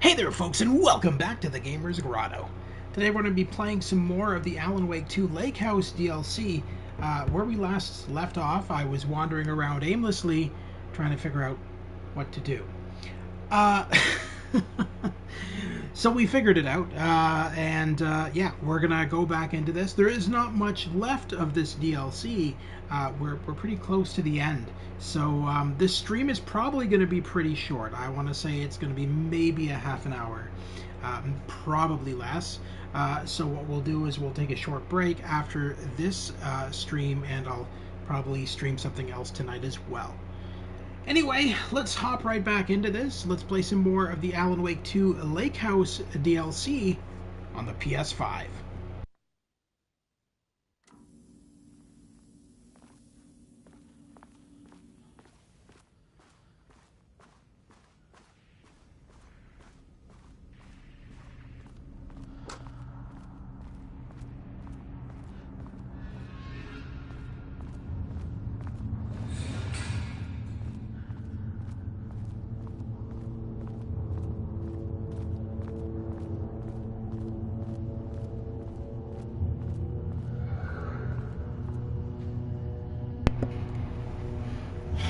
Hey there folks, and welcome back to the Gamer's Grotto. Today we're going to be playing some more of the Alan Wake 2 Lake House DLC. Where we last left off, I was wandering around aimlessly trying to figure out what to do. So we figured it out, yeah, we're going to go back into this. There is not much left of this DLC. We're pretty close to the end. So this stream is probably going to be pretty short. I want to say it's going to be maybe a half an hour, probably less. So what we'll do is we'll take a short break after this stream, and I'll probably stream something else tonight as well. Anyway, let's hop right back into this. Let's play some more of the Alan Wake 2 Lake House DLC on the PS5.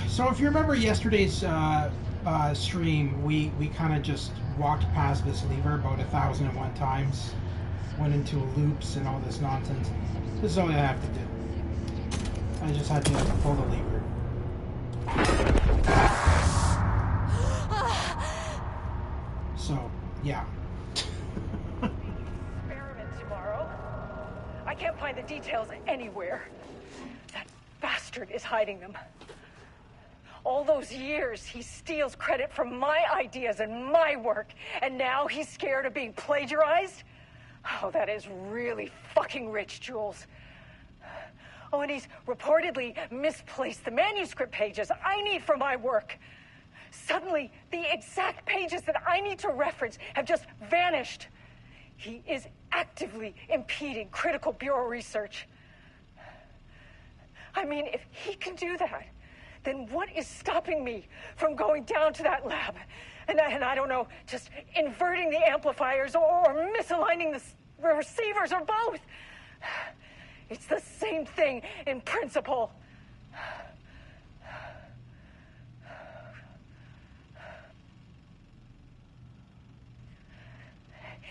So if you remember yesterday's stream, we kind of just walked past this lever about 1,001 times, went into loops and all this nonsense. This is all I have to do. I just had to pull the lever. So, yeah. Experiment tomorrow. I can't find the details anywhere. That bastard is hiding them. All those years, he steals credit from my ideas and my work, and now he's scared of being plagiarized? Oh, that is really fucking rich, Jules. Oh, and he's reportedly misplaced the manuscript pages I need for my work. Suddenly, the exact pages that I need to reference have just vanished. He is actively impeding critical bureau research. I mean, if he can do that, then what is stopping me from going down to that lab? And I don't know, just inverting the amplifiers or misaligning the receivers or both. It's the same thing in principle.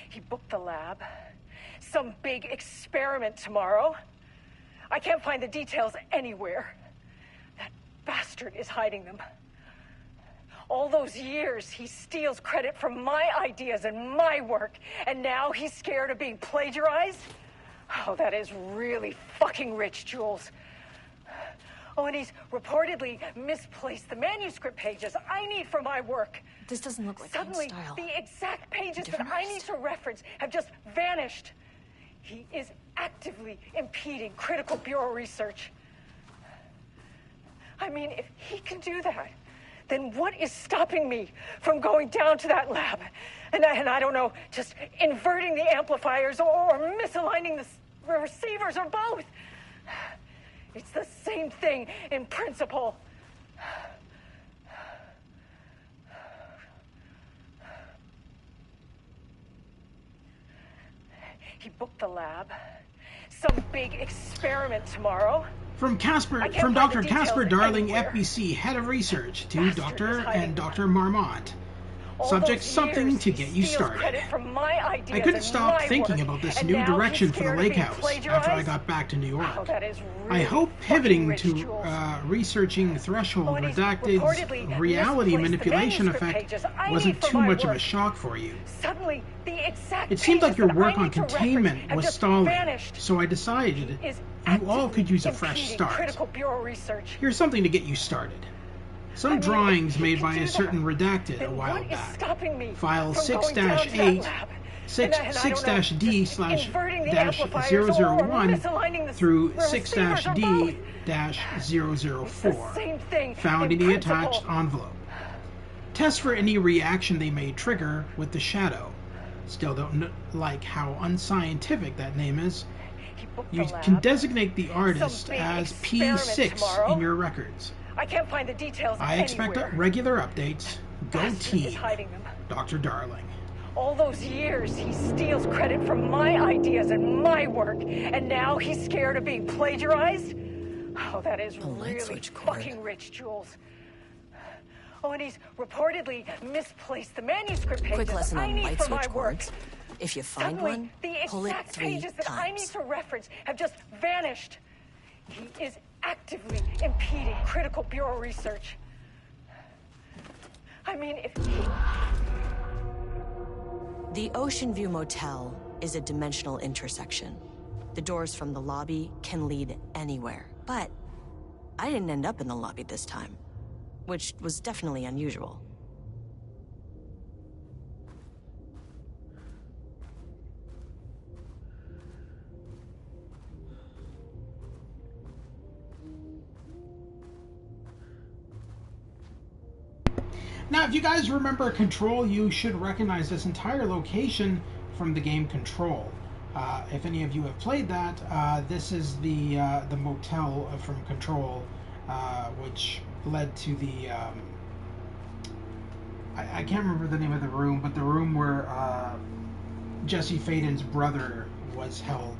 He booked the lab. Some big experiment tomorrow. I can't find the details anywhere. Bastard is hiding them. All those years, he steals credit from my ideas and my work, and now he's scared of being plagiarized? Oh, that is really fucking rich, Jules. Oh, and he's reportedly misplaced the manuscript pages I need for my work. This doesn't look like Suddenly, style. the exact pages that I need to reference have just vanished. He is actively impeding critical bureau research. I mean, if he can do that, then what is stopping me from going down to that lab? And I don't know, just inverting the amplifiers or misaligning the receivers or both. It's the same thing in principle. He booked the lab. Some big experiment tomorrow. From Dr. Casper Darling, FBC, Head of Research, to Dr. and Dr. Marmont. Subject: something to get you started. I couldn't stop thinking about this new direction for the Lake House after I got back to New York. I hope pivoting to researching Threshold Redacted's reality manipulation effect wasn't too much of a shock for you. It seemed like your work on containment was stalling, so I decided you all could use a fresh start. Here's something to get you started. Some drawings made by a certain redacted a while back. File 6-8, 6-D/-001 through 6-D-004, found in the attached envelope. Test for any reaction they may trigger with the shadow. Still don't like how unscientific that name is. You can designate the artist as P6 in your records. I can't find the details I expect anywhere. regular updates. Go Bastard team. is hiding them. Dr. Darling. All those years, he steals credit from my ideas and my work, and now he's scared of being plagiarized? Oh, that is really fucking rich, Jules. Oh, and he's reportedly misplaced the manuscript pages Quick lesson I on need light for switch my work. cords. If you find Suddenly, one, the pull it exact 3 pages that I need times. to reference have just vanished. He is actively impeding critical bureau research. I mean, if he... The Ocean View Motel is a dimensional intersection. The doors from the lobby can lead anywhere. But I didn't end up in the lobby this time, which was definitely unusual. Now, if you guys remember Control, you should recognize this entire location from the game Control. If any of you have played that, this is the motel from Control, which led to the... I can't remember the name of the room, but the room where Jesse Faden's brother was held.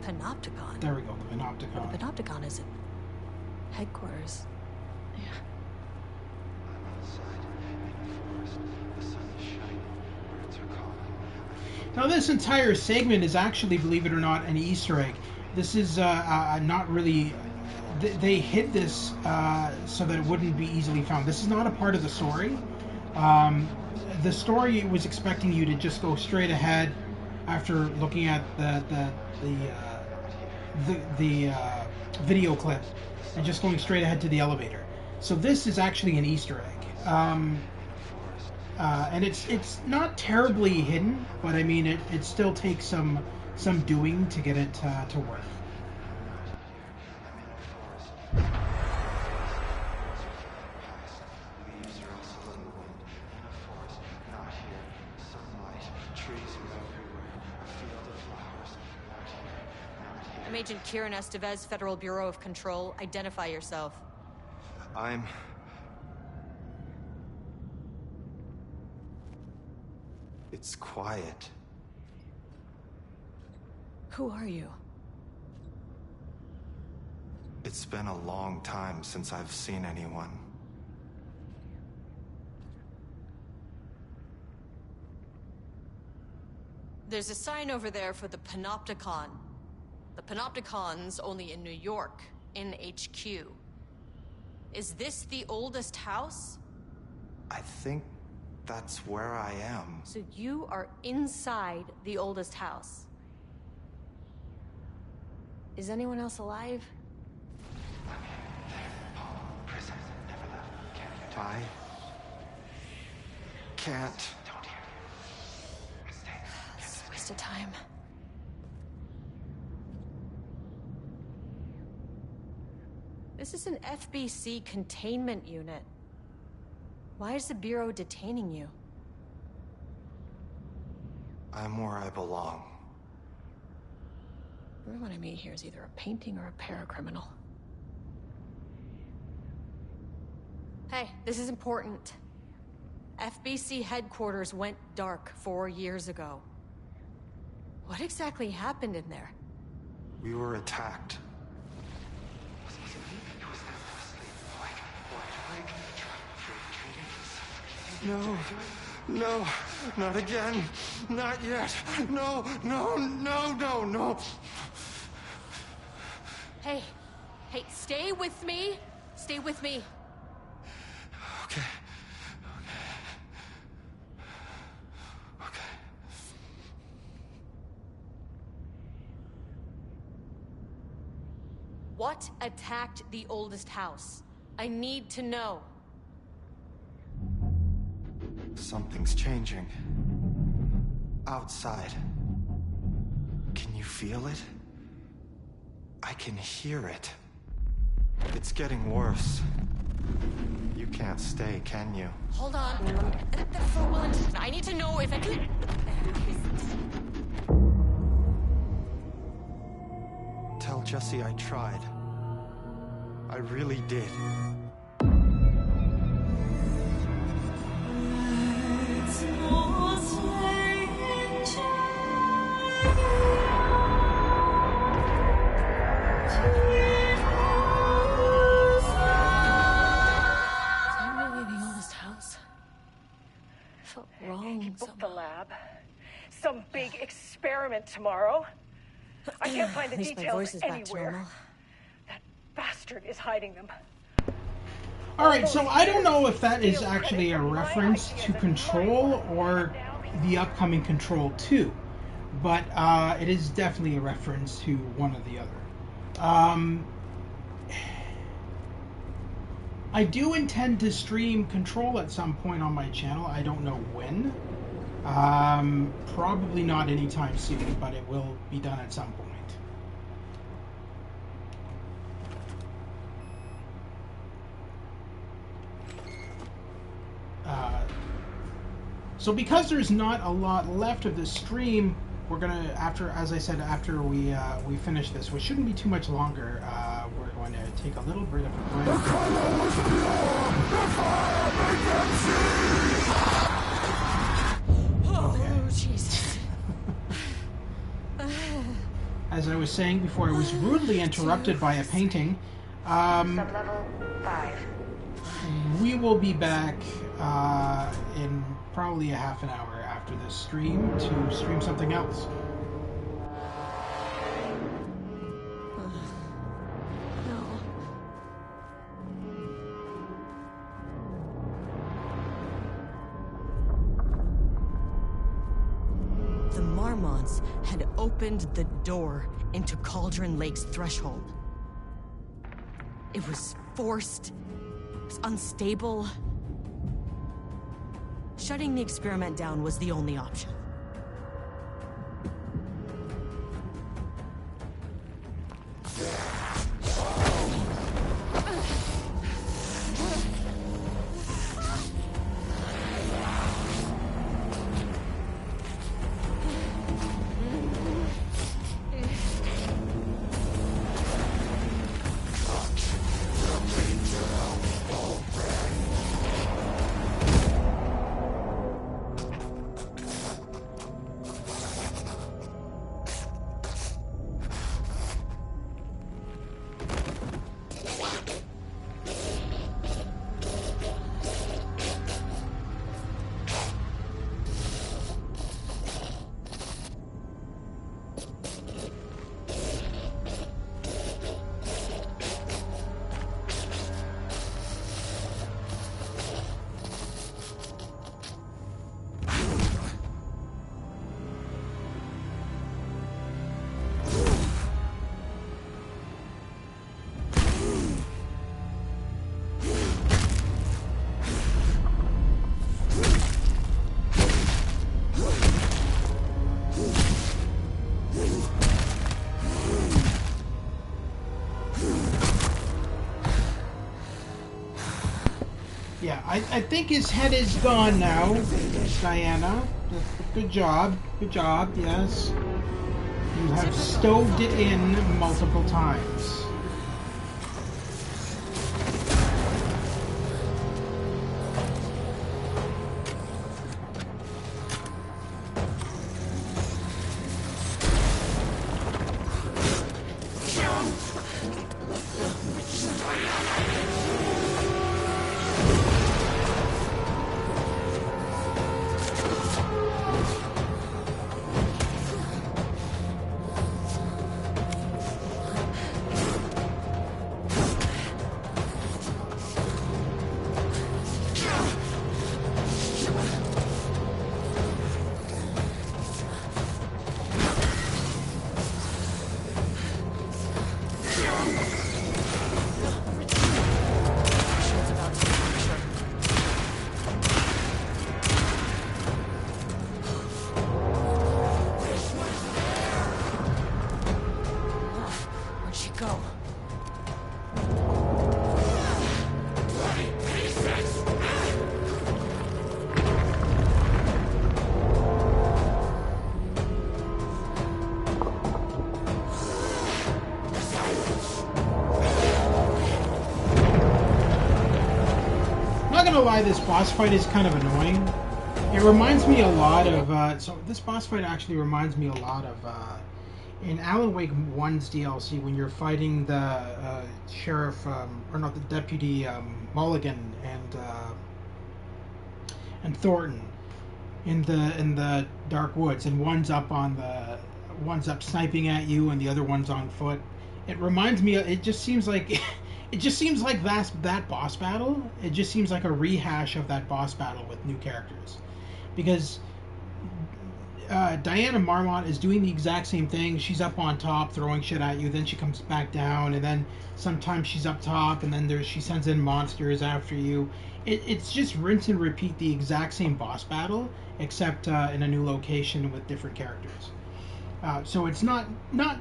Panopticon? There we go, the Panopticon. The Panopticon is at headquarters. Yeah. Now, this entire segment is actually, believe it or not, an Easter egg. This is not really... They hid this so that it wouldn't be easily found. This is not a part of the story. The story was expecting you to just go straight ahead after looking at the video clip and just going straight ahead to the elevator. So this is actually an Easter egg. And it's not terribly hidden, but I mean it still takes some doing to get it to work. I'm Agent Kiran Estevez, Federal Bureau of Control. Identify yourself. It's quiet. Who are you? It's been a long time since I've seen anyone. There's a sign over there for the Panopticon. The Panopticon's only in New York, in HQ. Is this the oldest house? I think that's where I am. So you are inside the oldest house. Is anyone else alive? I can't. It's a waste of time. This is an FBC containment unit. Why is the Bureau detaining you? I'm where I belong. Everyone I meet here is either a painting or a paracriminal. Hey, this is important. FBC headquarters went dark 4 years ago. What exactly happened in there? We were attacked. No, no, not again. Not yet. No, no, no, no, no. Hey, stay with me. Stay with me. Okay. What attacked the oldest house? I need to know. Something's changing. Outside. Can you feel it? I can hear it. It's getting worse. You can't stay, can you? Hold on. For what? I need to know if I can... Tell Jesse I tried. I really did. It's not really the oldest house? I felt wrong. He booked the lab. Some big experiment tomorrow. I can't find the details anywhere. That bastard is hiding them. Alright, so I don't know if that is actually a reference to Control or the upcoming Control 2, but it is definitely a reference to one or the other. I do intend to stream Control at some point on my channel. I don't know when. Probably not anytime soon, but it will be done at some point. So because there's not a lot left of this stream, we're gonna, as I said, after we finish this, which shouldn't be too much longer, we're going to take a little bit of a break. Oh, jeez. As I was saying before, I was rudely interrupted by a painting. Sublevel 5. We will be back in probably a half an hour after this stream to stream something else. No. The Marmonts had opened the door into Cauldron Lake's threshold. It was forced. It was unstable. Shutting the experiment down was the only option. Yeah, I think his head is gone now, Diana. Good job, yes. You have stoved it in multiple times. Why this boss fight is kind of annoying. It reminds me a lot of so this boss fight actually reminds me a lot of In Alan Wake 1's DLC, when you're fighting the sheriff, or not, the deputy Mulligan and Thornton in the dark woods, and one's up sniping at you, and the other one's on foot. It reminds me. It just seems like that boss battle. It just seems like a rehash of that boss battle with new characters, because Diana Marmont is doing the exact same thing. She's up on top throwing shit at you, then she comes back down, and then sometimes she's up top, and then she sends in monsters after you. It's just rinse and repeat the exact same boss battle, except in a new location with different characters. So it's not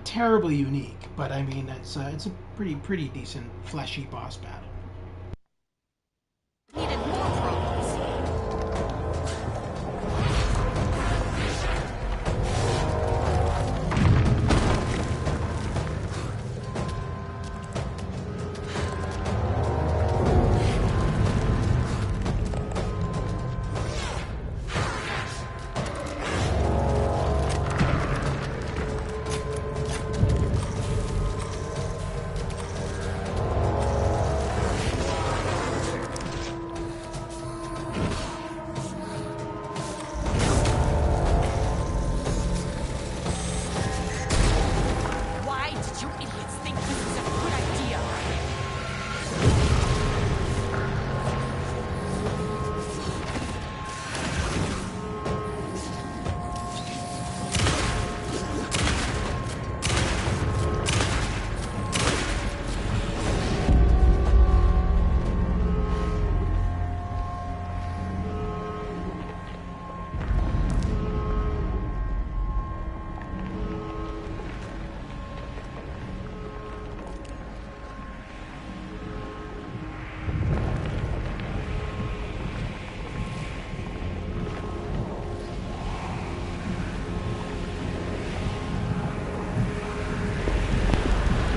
terribly unique, but I mean it's a pretty decent fleshy boss battle. Needed more problems.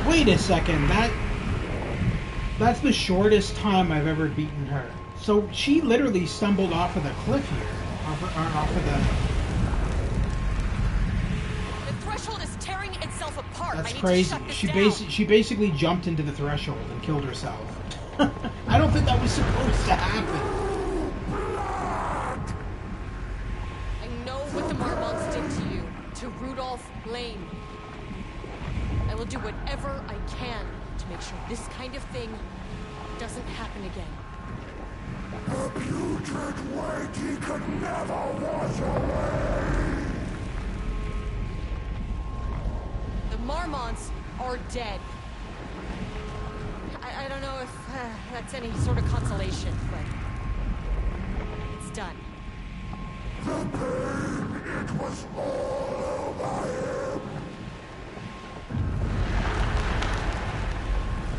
Wait a second, that's the shortest time I've ever beaten her. So she literally stumbled off of the cliff here, off of the threshold is tearing itself apart. That's crazy. She basically jumped into the threshold and killed herself. I don't think that was supposed to happen. I know what the Marmonts did to you, to Rudolph Lane. I will do whatever I can to make sure this kind of thing doesn't happen again. The putrid weight he could never wash away! The Marmonts are dead. I don't know if that's any sort of consolation, but it's done. The pain, it was all over him!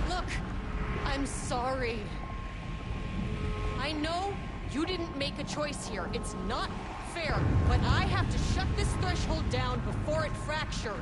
Look, I'm sorry. I know you didn't make a choice here. It's not fair, but I have to shut this threshold down before it fractures.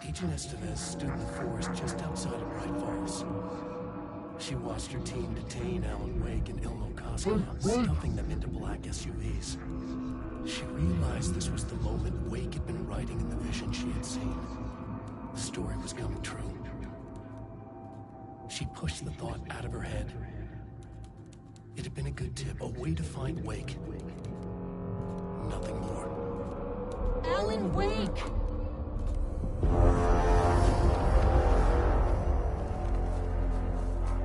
Agent Estevez stood in the forest just outside of Bright Falls. She watched her team detain Alan Wake and Ilmo Koska, stuffing them into black SUVs. She realized this was the moment Wake had been writing in the vision she had seen. The story was coming true. She pushed the thought out of her head. It had been a good tip, a way to find Wake. Nothing more. Alan Wake!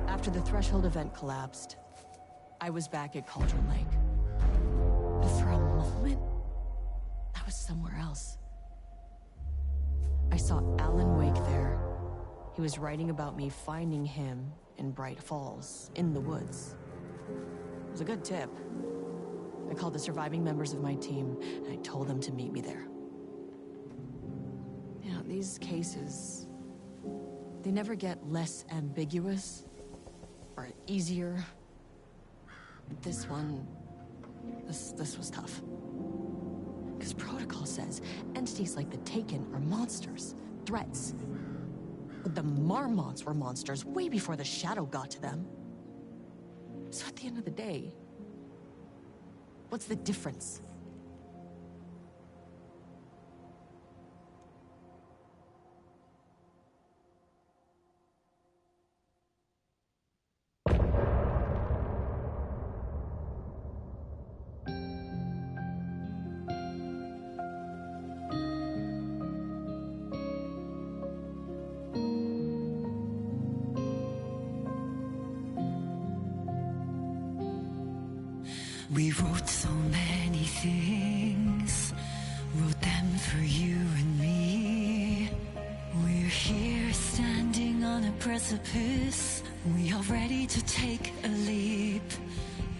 After the threshold event collapsed, I was back at Cauldron Lake. But for a moment, I was somewhere else. I saw Alan Wake there. He was writing about me finding him in Bright Falls, in the woods. It was a good tip. I called the surviving members of my team, and I told them to meet me there. these cases, they never get less ambiguous or easier. This one, this was tough. Because protocol says entities like the Taken are monsters, threats. But the Marmots were monsters way before the Shadow got to them. So at the end of the day, what's the difference? We wrote so many things, wrote them for you and me. We're here standing on a precipice. We are ready to take a leap,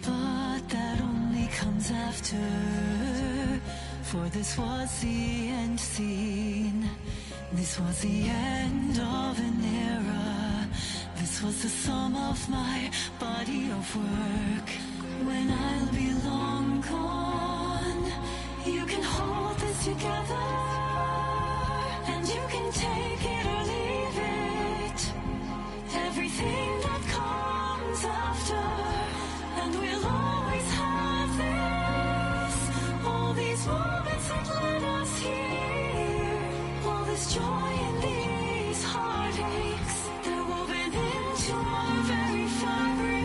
but that only comes after. For this was the end scene. This was the end of an era. This was the sum of my body of work. When I'll be long gone, you can hold this together, and you can take it or leave it. Everything that comes after, and we'll always have this. All these moments that led us here, all this joy and these heartaches, they're woven into our very fabric.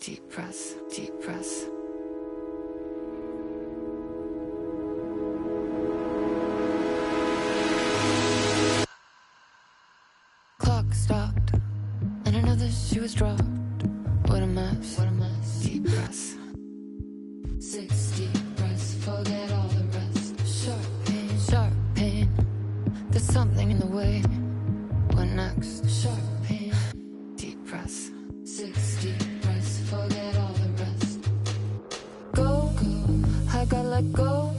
Deep breath, deep breath. Clock stopped, and another shoe was dropped. What a mess, what a mess. Deep breath. 6 deep breaths, forget all the rest. Sharp pain, there's something in the way. What next? Sharp pain. Deep breath. 6 deep breaths, forget all the rest. Go, I gotta let go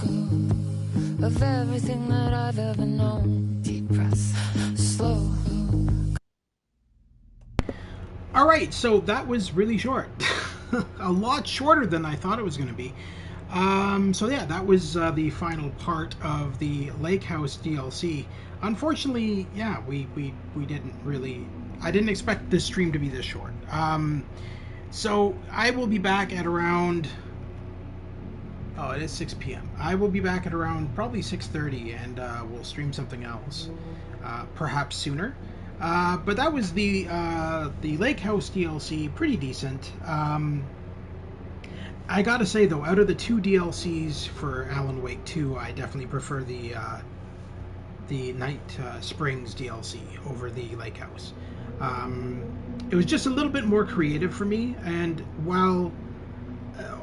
of everything that I've ever known. Deep breaths, slow. All right, so that was really short. A lot shorter than I thought it was going to be. So yeah, that was the final part of the Lake House DLC. Unfortunately, yeah, we didn't really... I didn't expect this stream to be this short. So I will be back at around... Oh, it is 6 p.m. I will be back at around probably 6:30, and we'll stream something else, perhaps sooner. But that was the Lake House DLC, pretty decent. I gotta say though, out of the two DLCs for Alan Wake 2, I definitely prefer the Night Springs DLC over the Lake House. It was just a little bit more creative for me, and while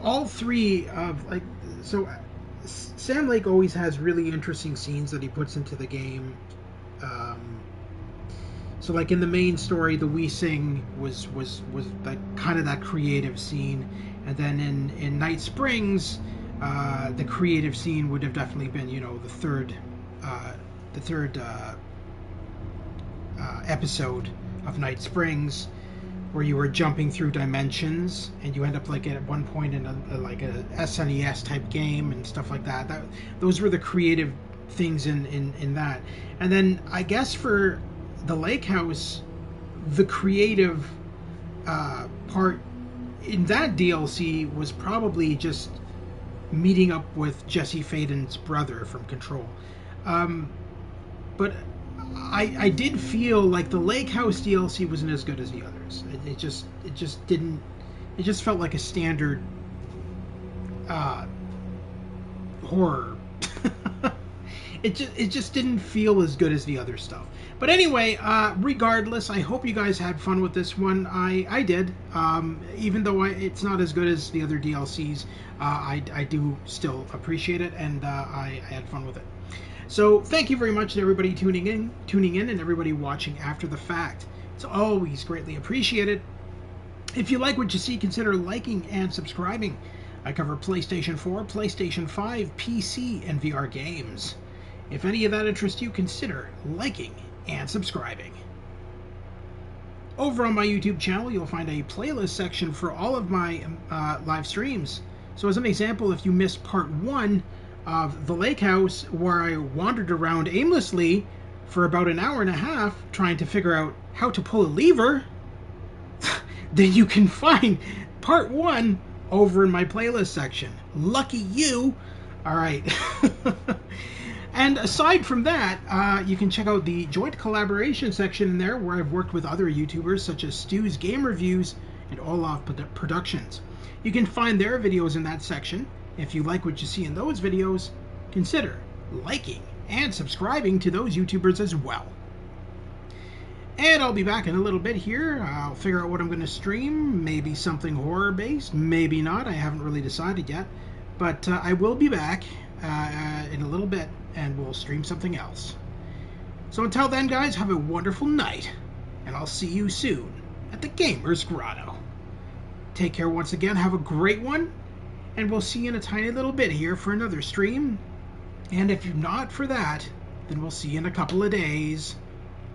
all three of Sam Lake always has really interesting scenes that he puts into the game. So like in the main story, the We Sing was that kind of that creative scene, and then in Night Springs, the creative scene would have definitely been, you know, the third episode of Night Springs, where you were jumping through dimensions, and you end up like at one point in a SNES type game and stuff like that. Those were the creative things in that. And then I guess for the Lake House, the creative part in that DLC was probably just meeting up with Jesse Faden's brother from Control. But I did feel like the Lake House DLC wasn't as good as the others. It just felt like a standard horror. It just didn't feel as good as the other stuff. But anyway, regardless, I hope you guys had fun with this one. I did. Even though it's not as good as the other DLCs, I do still appreciate it, and I had fun with it. So thank you very much to everybody tuning in, and everybody watching after the fact. It's always greatly appreciated. If you like what you see, consider liking and subscribing. I cover PlayStation 4, PlayStation 5, PC, and VR games. If any of that interests you, consider liking and subscribing. Over on my YouTube channel, you'll find a playlist section for all of my live streams. So as an example, if you missed part 1 of the Lake House, where I wandered around aimlessly for about an hour and a half trying to figure out how to pull a lever, then you can find part 1 over in my playlist section. Lucky you! Alright. And aside from that, you can check out the joint collaboration section in there, where I've worked with other YouTubers such as Stu's Game Reviews and Olaf Productions. You can find their videos in that section. If you like what you see in those videos, consider liking and subscribing to those YouTubers as well. And I'll be back in a little bit here. I'll figure out what I'm going to stream. Maybe something horror-based, maybe not. I haven't really decided yet. But I will be back in a little bit, and we'll stream something else. So until then, guys, have a wonderful night, and I'll see you soon at the Gamer's Grotto. Take care once again, have a great one, and we'll see you in a tiny little bit here for another stream. And if you're not for that, then we'll see you in a couple of days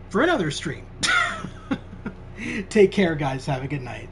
for another stream. Take care, guys. Have a good night.